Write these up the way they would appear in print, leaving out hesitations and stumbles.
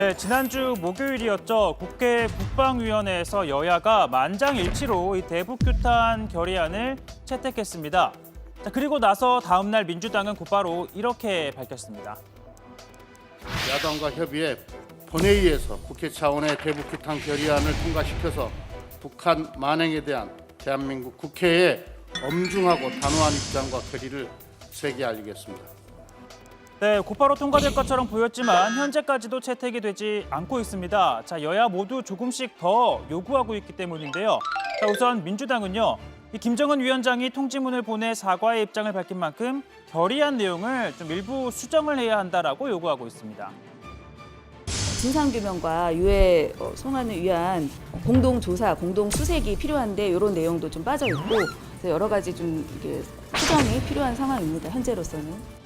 네, 지난주 목요일이었죠. 국회 국방위원회에서 여야가 만장일치로 이 대북규탄 결의안을 채택했습니다. 자, 그리고 나서 다음 날 민주당은 곧바로 이렇게 밝혔습니다. 야당과 협의해 본회의에서 국회 차원의 대북규탄 결의안을 통과시켜서 북한 만행에 대한 대한민국 국회의 엄중하고 단호한 입장과 결의를 세게 알리겠습니다. 네, 곧바로 통과될 것처럼 보였지만 현재까지도 채택이 되지 않고 있습니다. 자, 여야 모두 조금씩 더 요구하고 있기 때문인데요. 자, 우선 민주당은요. 이 김정은 위원장이 통지문을 보내 사과의 입장을 밝힌 만큼 결의안 내용을 좀 일부 수정을 해야 한다라고 요구하고 있습니다. 진상규명과 유해 송환을 위한 공동조사, 공동수색이 필요한데 이런 내용도 좀 빠져 있고 그래서 여러 가지 좀 이게 수정이 필요한 상황입니다. 현재로서는.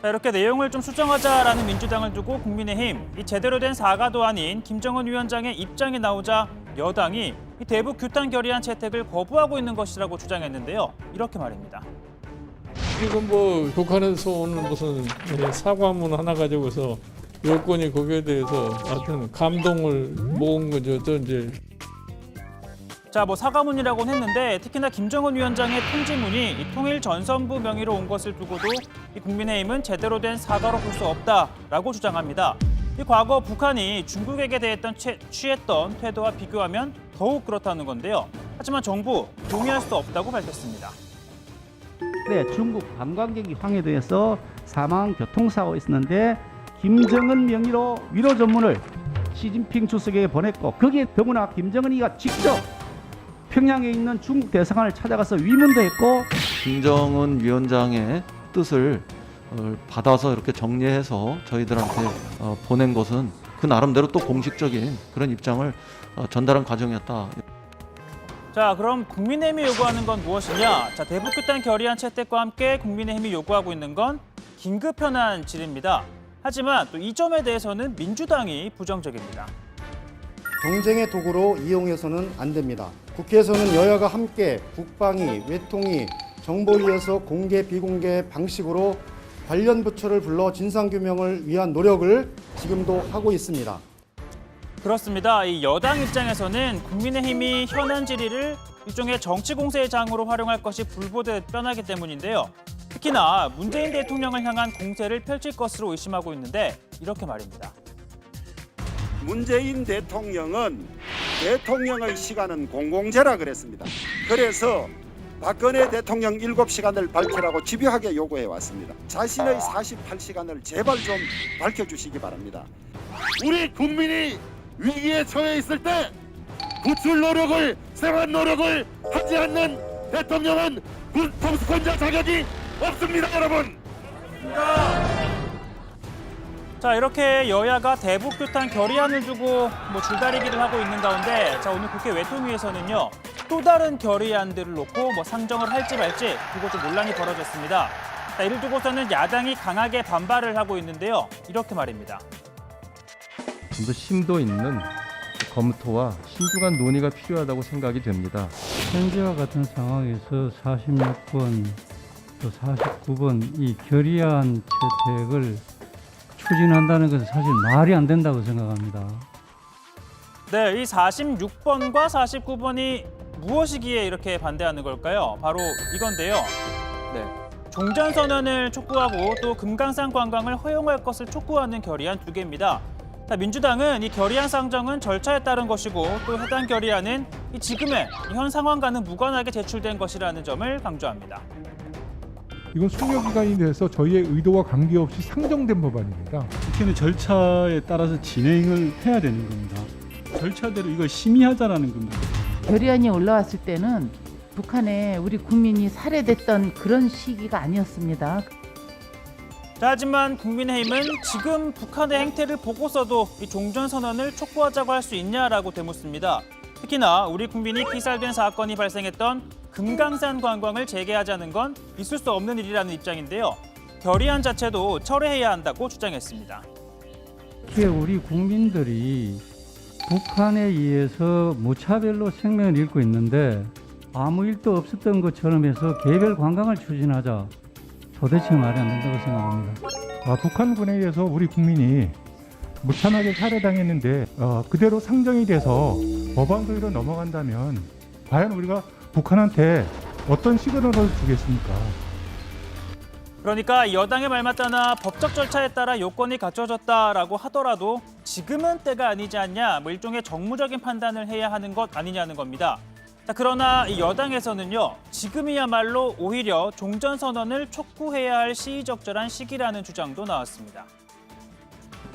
자, 이렇게 내용을 좀 수정하자라는 민주당을 두고 국민의힘, 이 제대로 된 사과도 아닌 김정은 위원장의 입장이 나오자 여당이 이 대북 규탄 결의안 채택을 거부하고 있는 것이라고 주장했는데요. 이렇게 말입니다. 지금 뭐 북한에서 오는 무슨 사과문 하나 가지고서 여권이 거기에 대해서 하여튼 감동을 모은 거죠. 저 이제. 자, 뭐 사과문이라고는 했는데 특히나 김정은 위원장의 통지문이 이 통일 전선부 명의로 온 것을 두고도 이 국민의힘은 제대로 된 사과로 볼 수 없다라고 주장합니다. 이 과거 북한이 중국에게 대했던 취했던 태도와 비교하면 더욱 그렇다는 건데요. 하지만 정부 동의할 수 없다고 밝혔습니다. 네, 중국 관광객이 황해도에서 사망 교통사고가 있었는데 김정은 명의로 위로 전문을 시진핑 주석에게 보냈고 거기에 더구나 김정은이가 직접 평양에 있는 중국 대사관을 찾아가서 위문도 했고 김정은 위원장의 뜻을 받아서 이렇게 정리해서 저희들한테 보낸 것은 그 나름대로 또 공식적인 그런 입장을 전달한 과정이었다. 자, 그럼 국민의힘이 요구하는 건 무엇이냐? 자, 대북규탄 결의안 채택과 함께 국민의힘이 요구하고 있는 건 긴급 현안 질의입니다. 하지만 또 이 점에 대해서는 민주당이 부정적입니다. 경쟁의 도구로 이용해서는 안 됩니다. 국회에서는 여야가 함께 국방위, 외통위, 정보위에서 공개, 비공개 방식으로 관련 부처를 불러 진상규명을 위한 노력을 지금도 하고 있습니다. 그렇습니다. 이 여당 입장에서는 국민의힘이 현안 질의를 일종의 정치 공세의 장으로 활용할 것이 불보듯 뻔하기 때문인데요. 특히나 문재인 대통령을 향한 공세를 펼칠 것으로 의심하고 있는데 이렇게 말입니다. 문재인 대통령은 대통령의 시간은 공공재라 그랬습니다. 그래서 박근혜 대통령 7시간을 밝히라고 집요하게 요구해 왔습니다. 자신의 48시간을 제발 좀 밝혀주시기 바랍니다. 우리 국민이 위기에 처해 있을 때 구출 노력을, 생활 노력을 하지 않는 대통령은 통수권자 자격이 없습니다, 여러분. 자, 이렇게 여야가 대북규탄 결의안을 두고 줄다리기를 하고 있는 가운데 자, 오늘 국회 외통위에서는요. 또 다른 결의안들을 놓고 상정을 할지 말지 그거 좀 논란이 벌어졌습니다. 자, 이를 두고서는 야당이 강하게 반발을 하고 있는데요. 이렇게 말입니다. 좀 더 심도 있는 검토와 신중한 논의가 필요하다고 생각이 됩니다. 현재와 같은 상황에서 46번, 또 49번 이 결의안 채택을 추진한다는 것은 사실 말이 안 된다고 생각합니다. 네, 이 46번과 49번이 무엇이기에 이렇게 반대하는 걸까요? 바로 이건데요. 네, 종전선언을 촉구하고 또 금강산 관광을 허용할 것을 촉구하는 결의안 2개입니다. 자, 민주당은 이 결의안 상정은 절차에 따른 것이고 또 해당 결의안은 지금의 현 상황과는 무관하게 제출된 것이라는 점을 강조합니다. 이건 숙려기간이 돼서 저희의 의도와 관계없이 상정된 법안입니다. 국회는 절차에 따라서 진행을 해야 되는 겁니다. 절차대로 이걸 심의하자라는 겁니다. 결의안이 올라왔을 때는 북한에 우리 국민이 살해됐던 그런 시기가 아니었습니다. 자, 하지만 국민의힘은 지금 북한의 행태를 보고서도 이 종전선언을 촉구하자고 할 수 있냐라고 되묻습니다. 특히나 우리 국민이 피살된 사건이 발생했던 금강산 관광을 재개하자는 건 있을 수 없는 일이라는 입장인데요. 결의안 자체도 철회해야 한다고 주장했습니다. 특히 우리 국민들이 북한에 의해서 무차별로 생명을 잃고 있는데 아무 일도 없었던 것처럼 해서 개별 관광을 추진하자. 도대체 말이 안 된다고 생각합니다. 북한군에 의해서 우리 국민이 무참하게 살해당했는데 그대로 상정이 돼서 법안 소위로 넘어간다면 과연 우리가 북한한테 어떤 시그널을 주겠습니까? 그러니까 여당의 말 맞다나 법적 절차에 따라 요건이 갖춰졌다라고 하더라도 지금은 때가 아니지 않냐, 뭐 일종의 정무적인 판단을 해야 하는 것 아니냐는 겁니다. 자, 그러나 이 여당에서는요, 지금이야말로 오히려 종전선언을 촉구해야 할 시의적절한 시기라는 주장도 나왔습니다.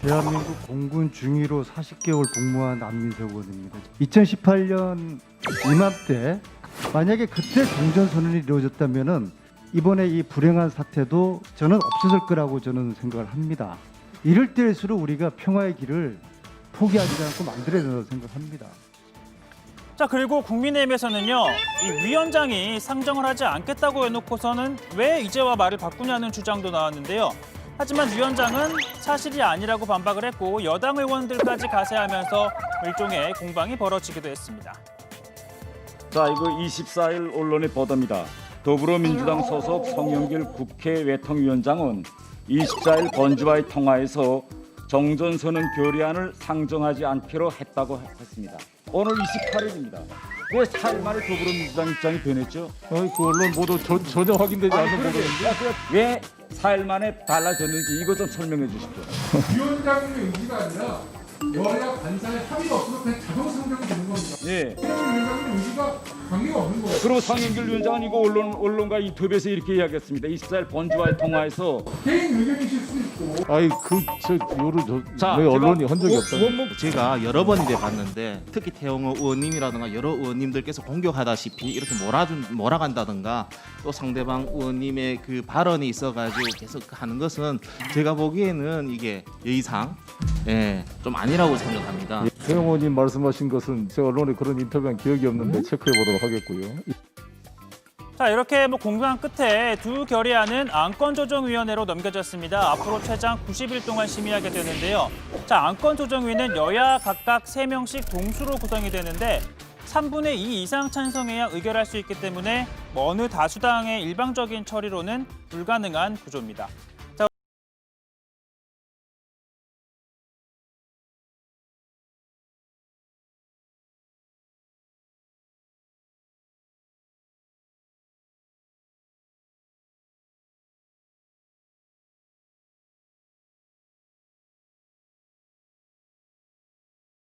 대한민국 공군 중위로 40개월 복무한 안민석 의원입니다. 2018년 이맘때 만약에 그때 종전선언이 이루어졌다면은 이번에 이 불행한 사태도 저는 없어질 거라고 저는 생각을 합니다. 이럴 때일수록 우리가 평화의 길을 포기하지 않고 만들어야 된다고 생각합니다. 자, 그리고 국민의힘에서는요, 이 위원장이 상정을 하지 않겠다고 해놓고서는 왜 이제와 말을 바꾸냐는 주장도 나왔는데요. 하지만 위원장은 사실이 아니라고 반박을 했고 여당 의원들까지 가세하면서 일종의 공방이 벌어지기도 했습니다. 자, 이거 24일 언론의 보도입니다. 더불어민주당 소속 송영길 국회 외통위원장은 24일 번지와의 통화에서 정전선언 결의안을 상정하지 않기로 했다고 했습니다. 오늘 28일입니다. 왜 4일 만에 더불어민주당 입장이 변했죠? 그 언론 보도 전혀 확인되지 않은 보도인데 왜 4일 만에 달라졌는지 이것 좀 설명해 주십시오. 위원장님의 의지가 아니라 여야 간사의 합의가 없어서 그냥 자동 상정이 되는 겁니다. 예. 위원장님 의지가 관계가 없는 거예요. 그리고 송영길 위원장은 이거 언론과 인터뷰에서 이렇게 이야기했습니다. 24일 번주와의 통화에서 개인 의견이실 수 있고. 아이 왜 언론이 한 적이 없다. 제가 여러 번 이제 봤는데 특히 태영호 의원님이라든가 여러 의원님들께서 공격하다시피 이렇게 몰아간다든가 또 상대방 의원님의 그 발언이 있어가지고 계속 하는 것은 제가 보기에는 이게 예의상 좀 아니라고 생각합니다. 태영 의원님 말씀하신 것은 제가 언론에 그런 인터뷰한 기억이 없는데 체크해 보도록 하겠고요. 자, 이렇게 공방한 끝에 두 결의안은 안건조정위원회로 넘겨졌습니다. 앞으로 최장 90일 동안 심의하게 되는데요. 자, 안건조정위는 여야 각각 3명씩 동수로 구성이 되는데 3분의 2 이상 찬성해야 의결할 수 있기 때문에 어느 다수당의 일방적인 처리로는 불가능한 구조입니다.